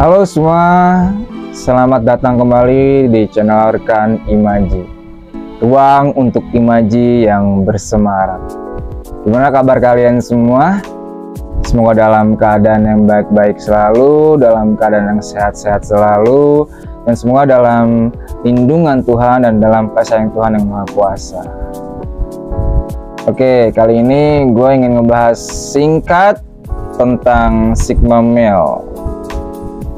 Halo semua, selamat datang kembali di channel Rekan Imaji. Ruang untuk imaji yang bersemangat. Gimana kabar kalian semua? Semoga dalam keadaan yang baik-baik selalu, dalam keadaan yang sehat-sehat selalu, dan semoga dalam lindungan Tuhan dan dalam kasih sayang Tuhan yang Maha Kuasa. Oke, kali ini gue ingin ngebahas singkat tentang Sigma Male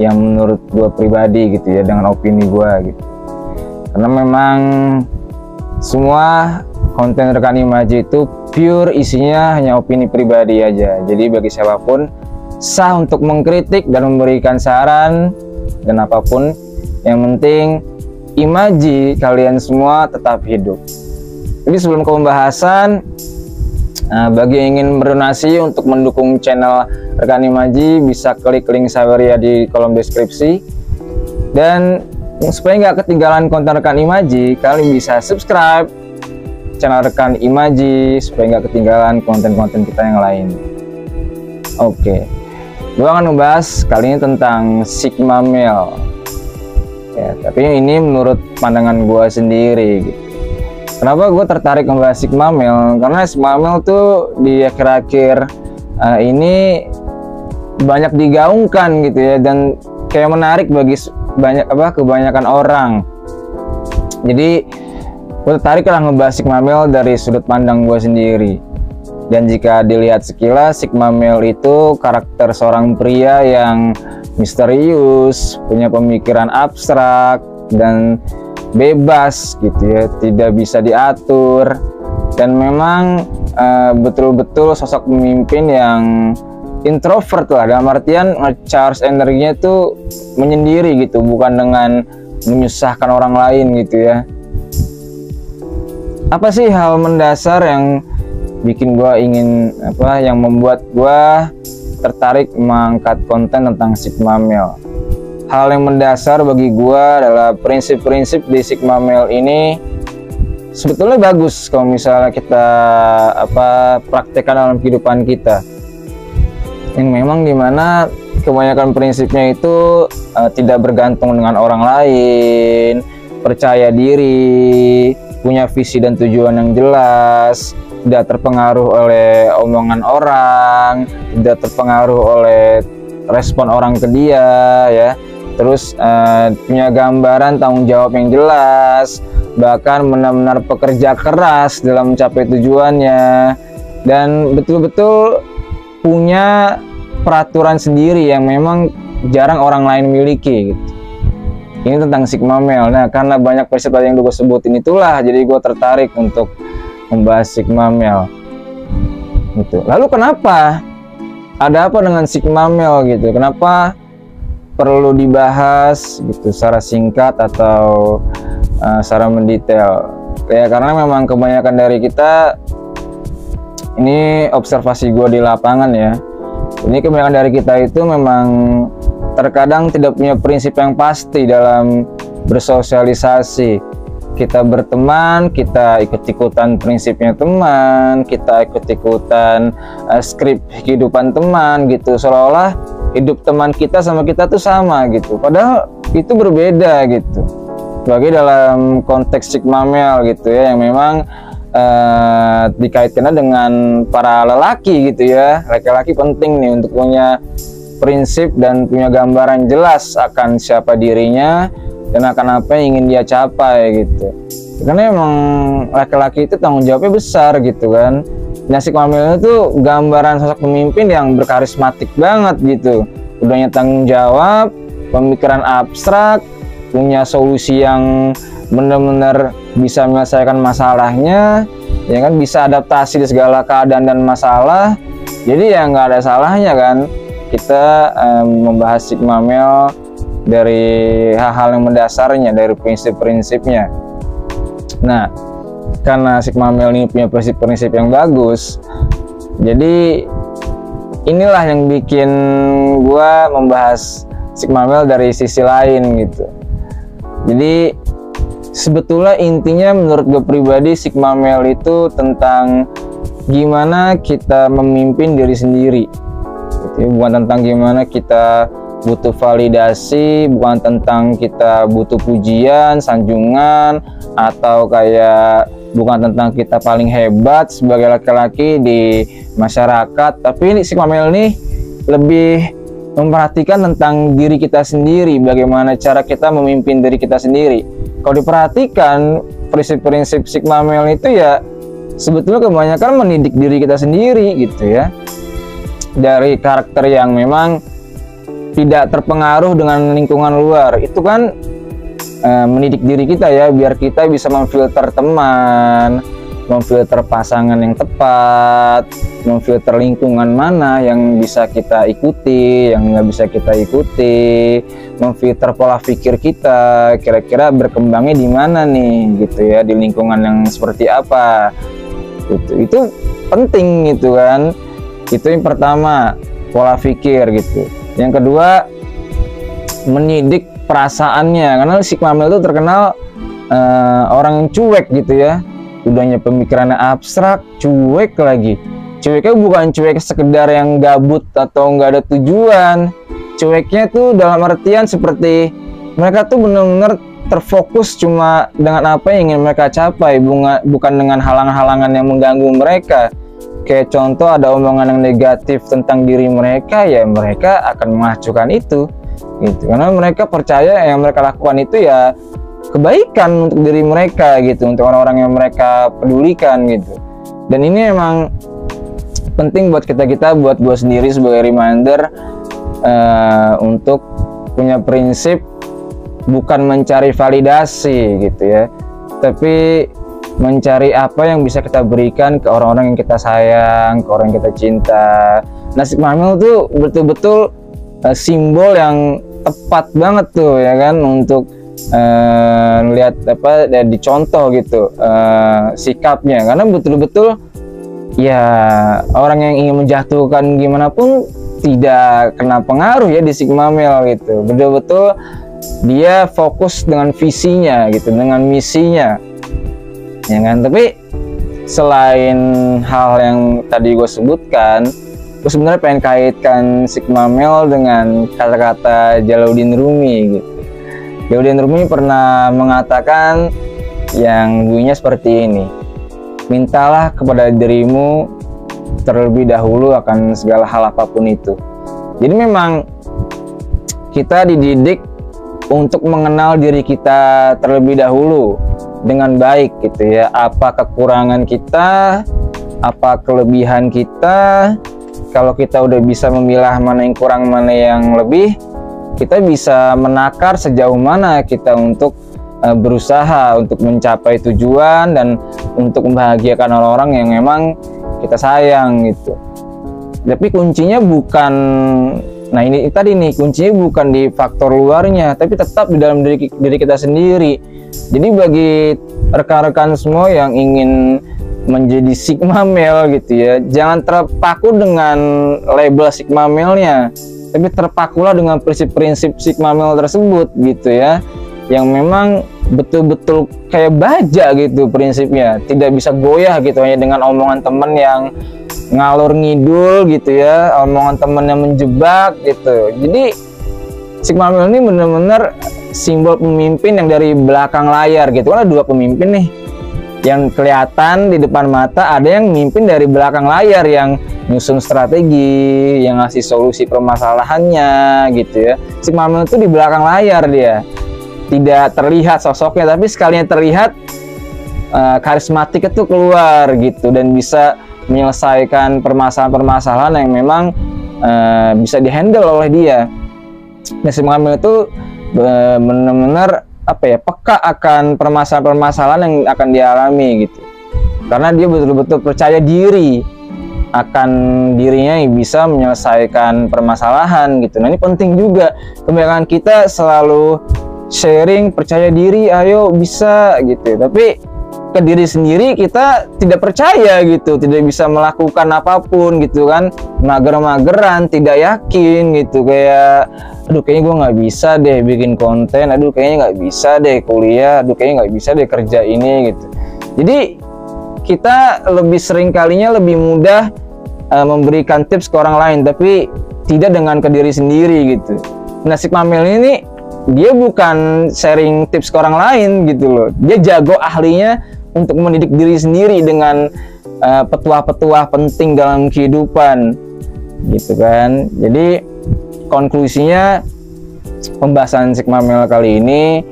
yang menurut gue pribadi gitu ya, dengan opini gue gitu. Karena memang semua konten Rekan Imaji itu pure isinya hanya opini pribadi aja. Jadi bagi siapapun sah untuk mengkritik dan memberikan saran dan apapun. Yang penting imaji kalian semua tetap hidup. Jadi sebelum ke pembahasan, bagi yang ingin berdonasi untuk mendukung channel Rekan Imaji bisa klik link Saweria di kolom deskripsi. Dan supaya nggak ketinggalan konten Rekan Imaji, kalian bisa subscribe channel Rekan Imaji supaya nggak ketinggalan konten-konten kita yang lain. Oke, gue akan membahas kali ini tentang Sigma Male. Ya, tapi ini menurut pandangan gue sendiri gitu. Kenapa gue tertarik membahas Sigma Male? Karena Sigma Male tuh di akhir-akhir ini banyak digaungkan gitu ya, dan kayak menarik bagi kebanyakan orang. Jadi gue tertarik lah ngebahas Sigma Male dari sudut pandang gue sendiri. Dan jika dilihat sekilas, Sigma Male itu karakter seorang pria yang misterius, punya pemikiran abstrak dan bebas gitu ya, tidak bisa diatur, dan memang betul-betul sosok pemimpin yang introvert lah, dalam artian charge energinya itu menyendiri gitu, bukan dengan menyusahkan orang lain gitu ya. Apa sih hal mendasar yang bikin gua ingin yang membuat gua tertarik mengangkat konten tentang Sigma Male? Hal yang mendasar bagi gua adalah prinsip-prinsip di Sigma Male ini sebetulnya bagus kalau misalnya kita praktekkan dalam kehidupan kita. Yang memang dimana kebanyakan prinsipnya itu tidak bergantung dengan orang lain, percaya diri, punya visi dan tujuan yang jelas, tidak terpengaruh oleh omongan orang, tidak terpengaruh oleh respon orang ke dia ya. Terus punya gambaran tanggung jawab yang jelas, bahkan benar-benar pekerja keras dalam mencapai tujuannya, dan betul-betul punya peraturan sendiri yang memang jarang orang lain miliki gitu. Ini tentang Sigma Male. Nah, karena banyak prinsip yang gue sebutin itulah, jadi gue tertarik untuk membahas Sigma Male gitu. Lalu kenapa? Ada apa dengan Sigma Male gitu? Kenapa perlu dibahas gitu secara singkat atau secara mendetail? Ya karena memang kebanyakan dari kita, ini observasi gue di lapangan ya, ini kebanyakan dari kita itu memang terkadang tidak punya prinsip yang pasti dalam bersosialisasi. Kita berteman, kita ikut-ikutan prinsipnya teman, kita ikut-ikutan skrip kehidupan teman gitu, seolah-olah hidup teman kita sama kita tuh sama gitu, padahal itu berbeda gitu. Bagi dalam konteks Sigma Male gitu ya, yang memang dikaitkan dengan para lelaki gitu ya. Laki-laki penting nih untuk punya prinsip dan punya gambaran jelas akan siapa dirinya dan akan apa yang ingin dia capai gitu. Karena emang laki-laki itu tanggung jawabnya besar gitu kan. Nah, Sigma Male itu gambaran sosok pemimpin yang berkarismatik banget gitu. Udahnya tanggung jawab, pemikiran abstrak, punya solusi yang benar-benar bisa menyelesaikan masalahnya, ya kan, bisa adaptasi di segala keadaan dan masalah. Jadi ya nggak ada salahnya kan kita membahas Sigma Male dari hal-hal yang mendasarnya, dari prinsip-prinsipnya. Nah, karena Sigma Male ini punya prinsip-prinsip yang bagus, jadi inilah yang bikin gua membahas Sigma Male dari sisi lain gitu. Jadi sebetulnya intinya menurut gue pribadi, Sigma Male itu tentang gimana kita memimpin diri sendiri gitu, bukan tentang gimana kita butuh validasi, bukan tentang kita butuh pujian, sanjungan, atau kayak bukan tentang kita paling hebat sebagai laki-laki di masyarakat. Tapi ini Sigma Male ini lebih memperhatikan tentang diri kita sendiri, bagaimana cara kita memimpin diri kita sendiri. Kalau diperhatikan, prinsip-prinsip Sigma Male itu ya sebetulnya kebanyakan mendidik diri kita sendiri gitu ya, dari karakter yang memang tidak terpengaruh dengan lingkungan luar. Itu kan mendidik diri kita ya, biar kita bisa memfilter teman, memfilter pasangan yang tepat, memfilter lingkungan mana yang bisa kita ikuti, yang nggak bisa kita ikuti, memfilter pola pikir kita, kira-kira berkembangnya di mana nih gitu ya, di lingkungan yang seperti apa gitu. Itu penting gitu kan. Itu yang pertama, pola pikir gitu. Yang kedua, mendidik perasaannya, karena Sigma Male itu terkenal orang yang cuek gitu ya, udahnya pemikirannya abstrak, cuek lagi. Cueknya bukan cuek sekedar yang gabut atau nggak ada tujuan. Cueknya tuh dalam artian seperti mereka tuh benar-benar terfokus cuma dengan apa yang ingin mereka capai, bukan dengan halang-halangan yang mengganggu mereka. Kayak contoh, ada omongan yang negatif tentang diri mereka, ya mereka akan mengacukan itu gitu, karena mereka percaya yang mereka lakukan itu ya kebaikan untuk diri mereka gitu, untuk orang-orang yang mereka pedulikan gitu. Dan ini emang penting buat kita, buat gue sendiri sebagai reminder untuk punya prinsip bukan mencari validasi gitu ya, tapi mencari apa yang bisa kita berikan ke orang-orang yang kita sayang, ke orang yang kita cinta. Nah, Sigma Male tuh betul-betul simbol yang tepat banget tuh ya kan, untuk lihat apa dicontoh gitu sikapnya, karena betul-betul ya orang yang ingin menjatuhkan gimana pun tidak kena pengaruh ya di Sigma Male gitu. Betul-betul dia fokus dengan visinya gitu, dengan misinya ya kan. Tapi selain hal yang tadi gue sebutkan, gue sebenarnya pengen kaitkan Sigma Male dengan kata-kata Jalaluddin Rumi gitu. Jalaluddin Rumi pernah mengatakan yang bunyinya seperti ini: mintalah kepada dirimu terlebih dahulu akan segala hal apapun itu. Jadi memang kita dididik untuk mengenal diri kita terlebih dahulu dengan baik gitu ya. Apa kekurangan kita, apa kelebihan kita. Kalau kita udah bisa memilah mana yang kurang, mana yang lebih, kita bisa menakar sejauh mana kita untuk berusaha untuk mencapai tujuan dan untuk membahagiakan orang-orang yang memang kita sayang gitu. Tapi kuncinya bukan, nah ini tadi nih, kuncinya bukan di faktor luarnya, tapi tetap di dalam diri kita sendiri. Jadi bagi rekan-rekan semua yang ingin menjadi Sigma Male gitu ya, jangan terpaku dengan label Sigma Male-nya, tapi terpakulah dengan prinsip-prinsip Sigma Male tersebut gitu ya, yang memang betul-betul kayak baja gitu prinsipnya, tidak bisa goyah gitu hanya dengan omongan temen yang ngalur ngidul gitu ya, omongan temen yang menjebak gitu. Jadi Sigma Male ini benar-benar simbol pemimpin yang dari belakang layar gitu. Kan ada dua pemimpin nih, yang kelihatan di depan mata, ada yang mimpin dari belakang layar, yang nyusun strategi, yang ngasih solusi permasalahannya gitu ya. Sigma Male itu di belakang layar, dia tidak terlihat sosoknya, tapi sekalinya terlihat karismatik itu keluar gitu, dan bisa menyelesaikan permasalahan-permasalahan yang memang bisa dihandle oleh dia. Nah, Sigma Male itu benar-benar apa ya, peka akan permasalahan-permasalahan yang akan dialami gitu, karena dia betul-betul percaya diri akan dirinya yang bisa menyelesaikan permasalahan gitu. Nah, ini penting juga, kebanyakan kita selalu sharing percaya diri, ayo bisa gitu, tapi ke diri sendiri kita tidak percaya gitu, tidak bisa melakukan apapun gitu kan, mager-mageran, tidak yakin gitu, kayak aduh kayaknya gue nggak bisa deh bikin konten, aduh kayaknya nggak bisa deh kuliah, aduh kayaknya nggak bisa deh kerja ini gitu. Jadi kita lebih sering kalinya lebih mudah memberikan tips ke orang lain, tapi tidak dengan ke diri sendiri gitu. Nah, Sigma Male ini dia bukan sharing tips ke orang lain gitu loh. Dia jago ahlinya untuk mendidik diri sendiri dengan petuah-petuah penting dalam kehidupan gitu kan. Jadi konklusinya pembahasan Sigma Male kali ini,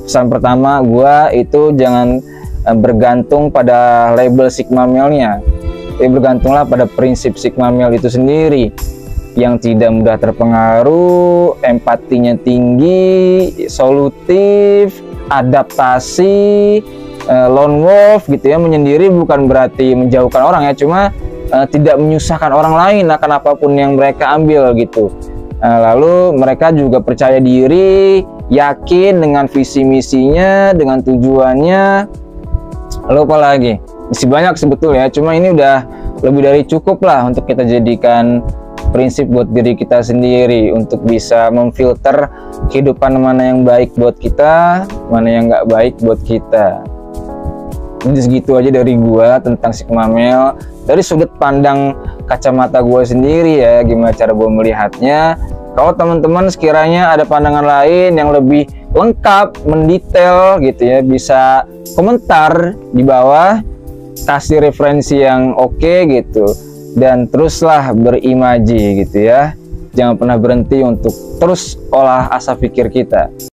pesan pertama gua itu jangan bergantung pada label Sigma Male-nya, tapi bergantunglah pada prinsip Sigma Male itu sendiri, yang tidak mudah terpengaruh, empatinya tinggi, solutif, adaptasi, lone wolf gitu ya. Menyendiri bukan berarti menjauhkan orang ya, cuma tidak menyusahkan orang lain akan apapun yang mereka ambil gitu. Lalu mereka juga percaya diri, yakin dengan visi misinya, dengan tujuannya. Lalu apa lagi? Masih banyak sebetulnya, cuma ini udah lebih dari cukup lah untuk kita jadikan prinsip buat diri kita sendiri, untuk bisa memfilter kehidupan mana yang baik buat kita, mana yang nggak baik buat kita. Jadi segitu aja dari gua tentang Sigma Male dari sudut pandang kacamata gua sendiri ya, gimana cara gua melihatnya. Kalau teman-teman sekiranya ada pandangan lain yang lebih lengkap, mendetail gitu ya, bisa komentar di bawah, kasih referensi yang oke gitu, dan teruslah berimaji gitu ya. Jangan pernah berhenti untuk terus olah asa pikir kita.